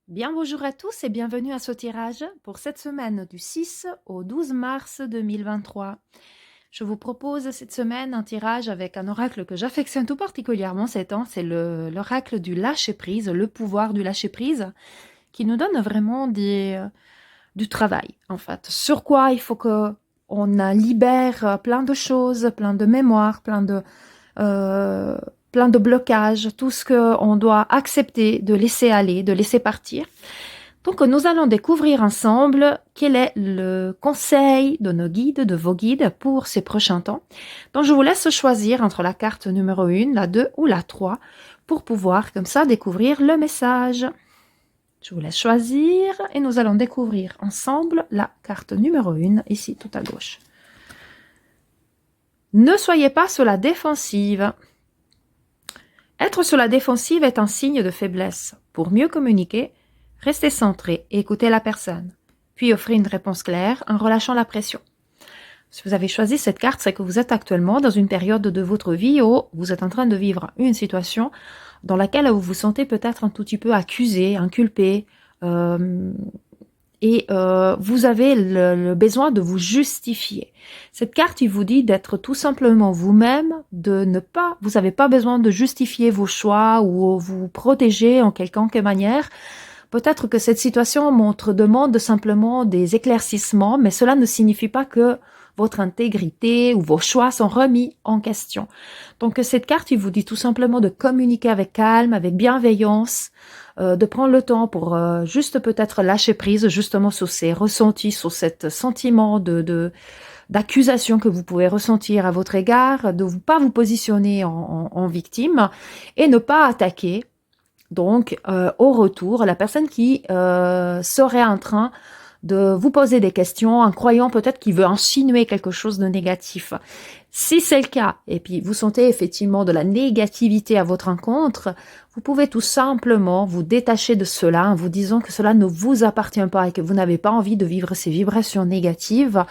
Bien bonjour à tous et bienvenue à ce tirage pour cette semaine du 6 au 12 mars 2023. Je vous propose cette semaine un tirage avec un oracle que j'affectionne tout particulièrement ces temps, c'est l'oracle du lâcher-prise, le pouvoir du lâcher-prise, qui nous donne vraiment du travail en fait. Sur quoi il faut que on libère plein de choses, plein de mémoires, euh, plein de blocages, tout ce qu'on doit accepter de laisser aller, de laisser partir. Donc, nous allons découvrir ensemble quel est le conseil de nos guides, de vos guides pour ces prochains temps. Donc, je vous laisse choisir entre la carte numéro 1, la 2 ou la 3 pour pouvoir comme ça découvrir le message. Je vous laisse choisir et nous allons découvrir ensemble la carte numéro 1, ici tout à gauche. Ne soyez pas sur la défensive. Être sur la défensive est un signe de faiblesse. Pour mieux communiquer, restez centré et écoutez la personne, puis offrez une réponse claire en relâchant la pression. Si vous avez choisi cette carte, c'est que vous êtes actuellement dans une période de votre vie où vous êtes en train de vivre une situation dans laquelle vous vous sentez peut-être un tout petit peu accusé, inculpé, vous avez le besoin de vous justifier. Cette carte, il vous dit d'être tout simplement vous-même, vous n'avez pas besoin de justifier vos choix ou vous protéger en quelconque manière. Peut-être que cette situation demande simplement des éclaircissements, mais cela ne signifie pas que votre intégrité ou vos choix sont remis en question. Donc cette carte, il vous dit tout simplement de communiquer avec calme, avec bienveillance, de prendre le temps pour juste peut-être lâcher prise justement sur ces ressentis, sur cet sentiment d'accusation que vous pouvez ressentir à votre égard, de ne pas vous positionner en victime et ne pas attaquer. Donc, au retour, la personne qui serait en train de vous poser des questions en croyant peut-être qu'il veut insinuer quelque chose de négatif. Si c'est le cas, et puis vous sentez effectivement de la négativité à votre encontre, vous pouvez tout simplement vous détacher de cela en vous disant que cela ne vous appartient pas et que vous n'avez pas envie de vivre ces vibrations négatives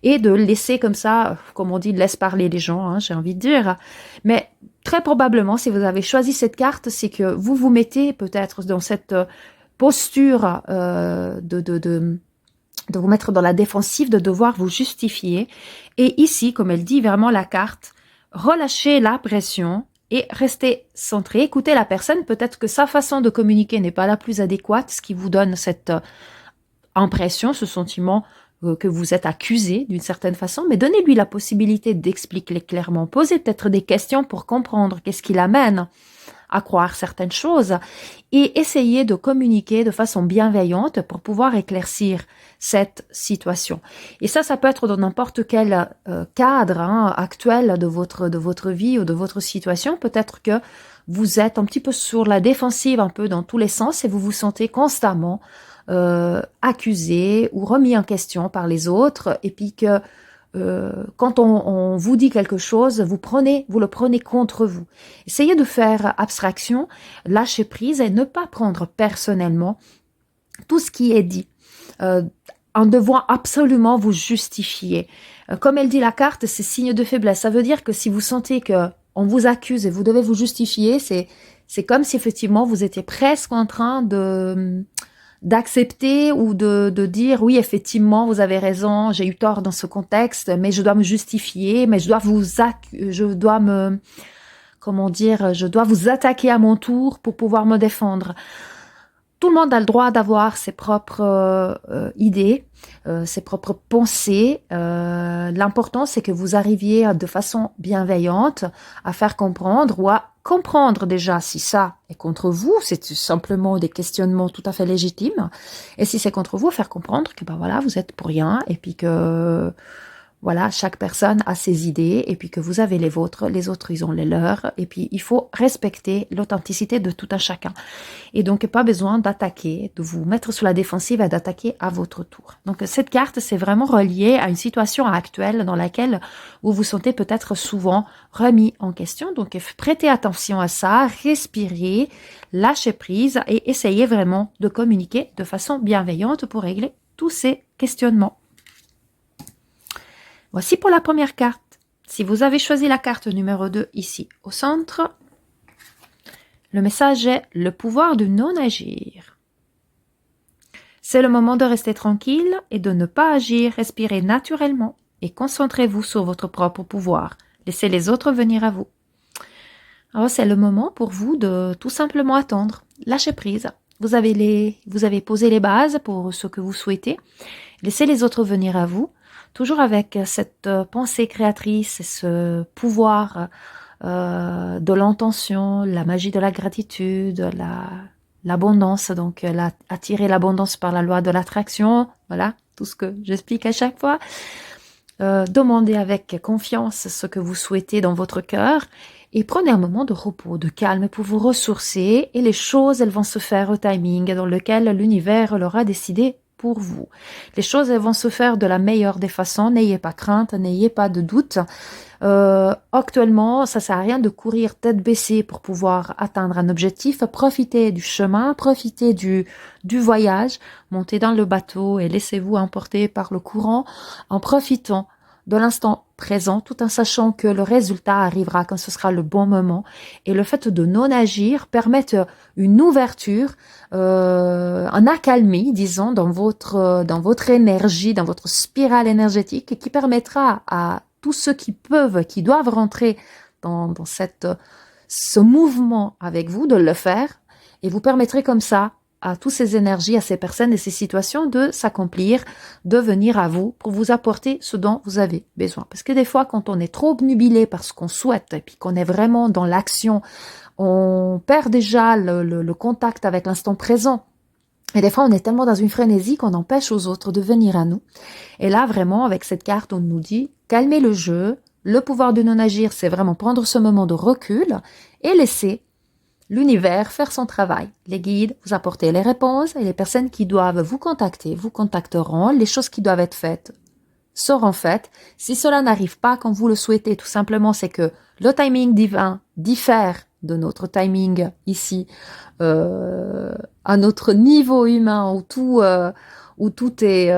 et de laisser comme ça, comme on dit, laisse parler les gens, hein, j'ai envie de dire. Mais très probablement, si vous avez choisi cette carte, c'est que vous vous mettez peut-être dans cette posture de vous mettre dans la défensive, de devoir vous justifier. Et ici, comme elle dit vraiment la carte, relâchez la pression et restez centré. Écoutez la personne, peut-être que sa façon de communiquer n'est pas la plus adéquate, ce qui vous donne cette impression, ce sentiment que vous êtes accusé d'une certaine façon, mais donnez-lui la possibilité d'expliquer clairement. Posez peut-être des questions pour comprendre qu'est-ce qui l'amène à croire certaines choses et essayez de communiquer de façon bienveillante pour pouvoir éclaircir cette situation. Et ça peut être dans n'importe quel cadre actuel de votre vie ou de votre situation. Peut-être que vous êtes un petit peu sur la défensive, un peu dans tous les sens et vous vous sentez constamment accusé ou remis en question par les autres et puis que quand on vous dit quelque chose, vous le prenez contre vous. Essayez de faire abstraction, lâcher prise et ne pas prendre personnellement tout ce qui est dit, en devant absolument vous justifier. Comme elle dit la carte, c'est signe de faiblesse. Ça veut dire que si vous sentez que on vous accuse et vous devez vous justifier, c'est comme si effectivement vous étiez presque en train d'accepter ou de dire oui effectivement vous avez raison, j'ai eu tort dans ce contexte, mais je dois me justifier, mais je dois vous attaquer à mon tour pour pouvoir me défendre. Tout le monde a le droit d'avoir ses propres idées, ses propres pensées. L'important, c'est que vous arriviez de façon bienveillante à faire comprendre ou à comprendre déjà si ça est contre vous, c'est simplement des questionnements tout à fait légitimes. Et si c'est contre vous, faire comprendre que voilà, vous êtes pour rien et puis que voilà, chaque personne a ses idées et puis que vous avez les vôtres, les autres ils ont les leurs et puis il faut respecter l'authenticité de tout un chacun. Et donc pas besoin d'attaquer, de vous mettre sous la défensive et d'attaquer à votre tour. Donc cette carte c'est vraiment relié à une situation actuelle dans laquelle vous vous sentez peut-être souvent remis en question. Donc prêtez attention à ça, respirez, lâchez prise et essayez vraiment de communiquer de façon bienveillante pour régler tous ces questionnements. Voici pour la première carte. Si vous avez choisi la carte numéro 2 ici au centre, le message est le pouvoir de non-agir. C'est le moment de rester tranquille et de ne pas agir. Respirez naturellement et concentrez-vous sur votre propre pouvoir. Laissez les autres venir à vous. Alors, c'est le moment pour vous de tout simplement attendre. Lâchez prise. Vous avez posé les bases pour ce que vous souhaitez. Laissez les autres venir à vous, toujours avec cette pensée créatrice et ce pouvoir de l'intention, la magie de la gratitude, l'abondance, donc attirer l'abondance par la loi de l'attraction, voilà, tout ce que j'explique à chaque fois. Demandez avec confiance ce que vous souhaitez dans votre cœur et prenez un moment de repos, de calme pour vous ressourcer et les choses, elles vont se faire au timing dans lequel l'univers l'aura décidé pour vous. Les choses, elles vont se faire de la meilleure des façons, n'ayez pas crainte, n'ayez pas de doute. Actuellement, ça sert à rien de courir tête baissée pour pouvoir atteindre un objectif. Profitez du chemin, profitez du voyage, montez dans le bateau et laissez-vous emporter par le courant en profitant de l'instant présent, tout en sachant que le résultat arrivera quand ce sera le bon moment. Et le fait de non agir permet une ouverture, un accalmie, disons, dans votre énergie, dans votre spirale énergétique, qui permettra à tous ceux qui peuvent, qui doivent rentrer dans ce mouvement avec vous, de le faire, et vous permettrez comme ça à toutes ces énergies, à ces personnes et ces situations de s'accomplir, de venir à vous pour vous apporter ce dont vous avez besoin. Parce que des fois, quand on est trop obnubilé par ce qu'on souhaite et puis qu'on est vraiment dans l'action, on perd déjà le contact avec l'instant présent. Et des fois, on est tellement dans une frénésie qu'on empêche aux autres de venir à nous. Et là, vraiment, avec cette carte, on nous dit, calmez le jeu, le pouvoir de non-agir, c'est vraiment prendre ce moment de recul et laisser l'univers faire son travail. Les guides vous apporter les réponses et les personnes qui doivent vous contacter vous contacteront. Les choses qui doivent être faites seront faites. Si cela n'arrive pas comme vous le souhaitez, tout simplement, c'est que le timing divin diffère de notre timing ici, à notre niveau humain où tout est,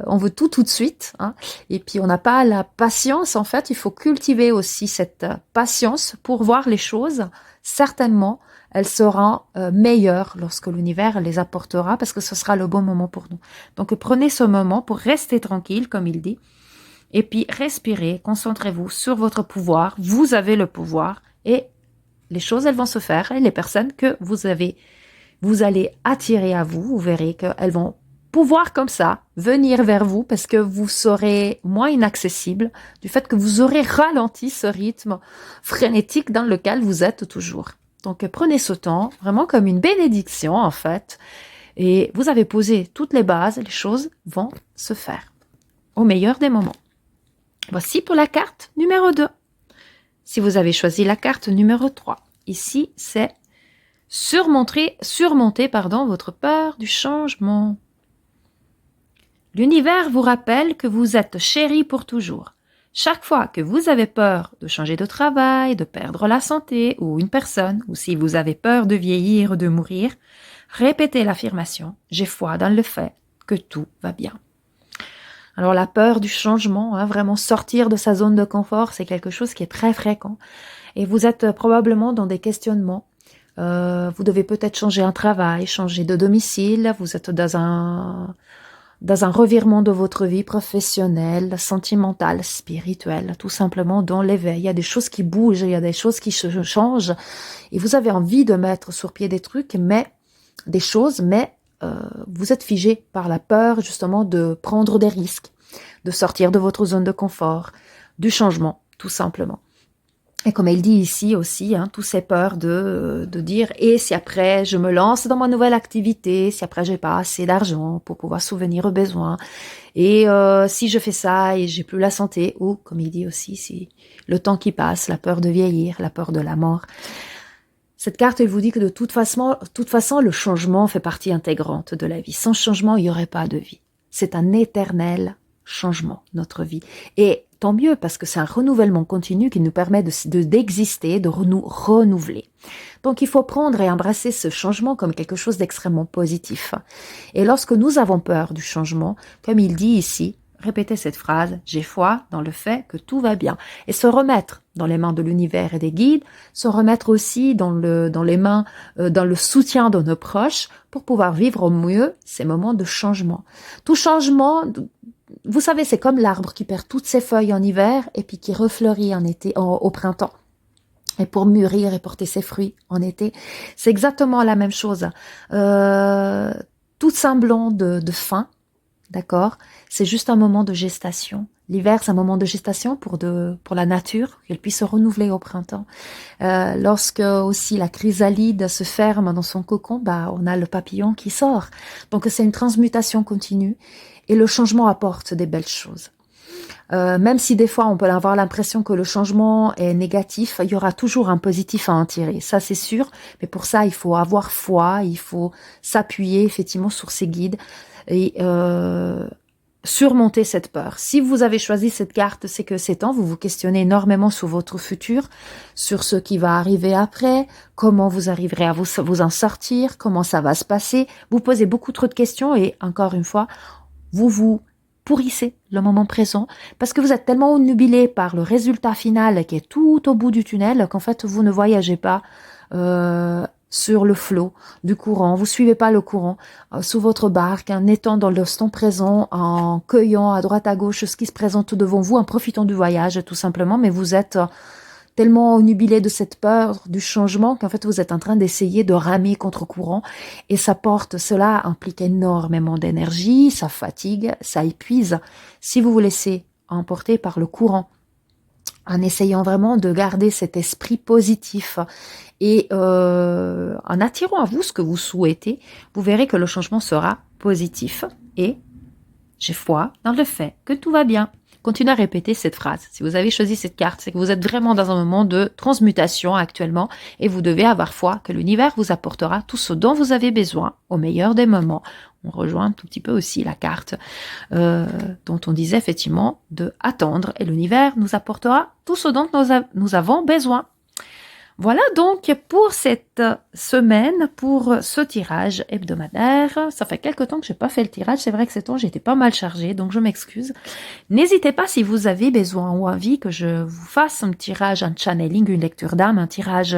on veut tout de suite, hein, et puis on n'a pas la patience. En fait, il faut cultiver aussi cette patience pour voir les choses. Certainement, elle sera meilleure lorsque l'univers les apportera, parce que ce sera le bon moment pour nous. Donc prenez ce moment pour rester tranquille, comme il dit, et puis respirez, concentrez-vous sur votre pouvoir. Vous avez le pouvoir et les choses, elles vont se faire, et les personnes que vous allez attirer à vous, vous verrez qu'elles vont pouvoir comme ça venir vers vous parce que vous serez moins inaccessible du fait que vous aurez ralenti ce rythme frénétique dans lequel vous êtes toujours. Donc prenez ce temps vraiment comme une bénédiction en fait, et vous avez posé toutes les bases, les choses vont se faire au meilleur des moments. Voici pour la carte numéro 2. Si vous avez choisi la carte numéro 3, ici c'est surmonter votre peur du changement. L'univers vous rappelle que vous êtes chéri pour toujours. Chaque fois que vous avez peur de changer de travail, de perdre la santé ou une personne, ou si vous avez peur de vieillir ou de mourir, répétez l'affirmation « J'ai foi dans le fait que tout va bien ». Alors la peur du changement, hein, vraiment sortir de sa zone de confort, c'est quelque chose qui est très fréquent. Et vous êtes probablement dans des questionnements. Vous devez peut-être changer un travail, changer de domicile, vous êtes dans un revirement de votre vie professionnelle, sentimentale, spirituelle, tout simplement dans l'éveil. Il y a des choses qui bougent, il y a des choses qui se changent, et vous avez envie de mettre sur pied des trucs, mais vous êtes figé par la peur justement de prendre des risques, de sortir de votre zone de confort, du changement, tout simplement. Et comme elle dit ici aussi, hein, tous ces peurs de dire « et si après je me lance dans ma nouvelle activité, si après j'ai pas assez d'argent pour pouvoir souvenir aux besoins, et si je fais ça et j'ai plus la santé », ou comme il dit aussi, si le temps qui passe, la peur de vieillir, la peur de la mort. Cette carte, elle vous dit que de toute façon, le changement fait partie intégrante de la vie. Sans changement, il n'y aurait pas de vie. C'est un éternel changement, notre vie. Et tant mieux, parce que c'est un renouvellement continu qui nous permet d'exister, de nous renouveler. Donc il faut prendre et embrasser ce changement comme quelque chose d'extrêmement positif. Et lorsque nous avons peur du changement, comme il dit ici, répéter cette phrase, j'ai foi dans le fait que tout va bien. Et se remettre dans les mains de l'univers et des guides, se remettre aussi dans les mains, dans le soutien de nos proches pour pouvoir vivre au mieux ces moments de changement. Tout changement, vous savez, c'est comme l'arbre qui perd toutes ses feuilles en hiver et puis qui refleurit en été, au printemps. Et pour mûrir et porter ses fruits en été, c'est exactement la même chose. Tout semblant de fin, d'accord, c'est juste un moment de gestation. L'hiver, c'est un moment de gestation pour la nature, qu'elle puisse se renouveler au printemps. Lorsque aussi la chrysalide se ferme dans son cocon, on a le papillon qui sort. Donc c'est une transmutation continue et le changement apporte des belles choses. Même si des fois on peut avoir l'impression que le changement est négatif, il y aura toujours un positif à en tirer, ça c'est sûr, mais pour ça il faut avoir foi, il faut s'appuyer effectivement sur ses guides et surmonter cette peur. Si vous avez choisi cette carte, c'est que c'est temps, vous vous questionnez énormément sur votre futur, sur ce qui va arriver après, comment vous arriverez à vous en sortir, comment ça va se passer, vous posez beaucoup trop de questions et encore une fois, vous pourrissez le moment présent parce que vous êtes tellement obnubilé par le résultat final qui est tout au bout du tunnel qu'en fait vous ne voyagez pas sur le flot du courant, vous suivez pas le courant sous votre barque, en étant dans l'instant présent, en cueillant à droite à gauche ce qui se présente devant vous, en profitant du voyage tout simplement, mais vous êtes tellement obnubilé de cette peur du changement qu'en fait vous êtes en train d'essayer de ramer contre courant et cela implique énormément d'énergie, ça fatigue, ça épuise. Si vous vous laissez emporter par le courant, en essayant vraiment de garder cet esprit positif et en attirant à vous ce que vous souhaitez, vous verrez que le changement sera positif et j'ai foi dans le fait que tout va bien. Continuez à répéter cette phrase. Si vous avez choisi cette carte, c'est que vous êtes vraiment dans un moment de transmutation actuellement et vous devez avoir foi que l'univers vous apportera tout ce dont vous avez besoin au meilleur des moments. On rejoint un tout petit peu aussi la carte dont on disait effectivement de attendre et l'univers nous apportera tout ce dont nous avons besoin. Voilà donc pour cette semaine, pour ce tirage hebdomadaire. Ça fait quelque temps que j'ai pas fait le tirage. C'est vrai que ces temps, j'étais pas mal chargée, donc je m'excuse. N'hésitez pas si vous avez besoin ou envie que je vous fasse un tirage, un channeling, une lecture d'âme, un tirage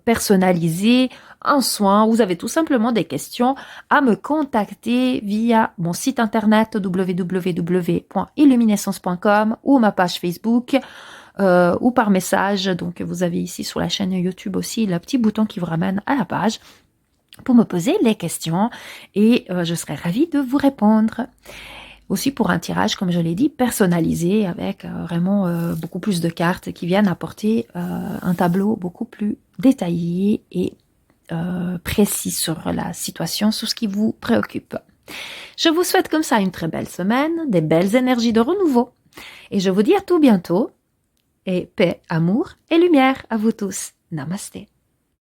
personnalisé, un soin. Vous avez tout simplement des questions à me contacter via mon site internet www.illuminescence.com ou ma page Facebook. Ou par message, donc vous avez ici sur la chaîne YouTube aussi le petit bouton qui vous ramène à la page pour me poser les questions et je serai ravie de vous répondre. Aussi pour un tirage, comme je l'ai dit, personnalisé avec vraiment beaucoup plus de cartes qui viennent apporter un tableau beaucoup plus détaillé et précis sur la situation, sur ce qui vous préoccupe. Je vous souhaite comme ça une très belle semaine, des belles énergies de renouveau et je vous dis à tout bientôt. Et paix, amour et lumière à vous tous. Namasté.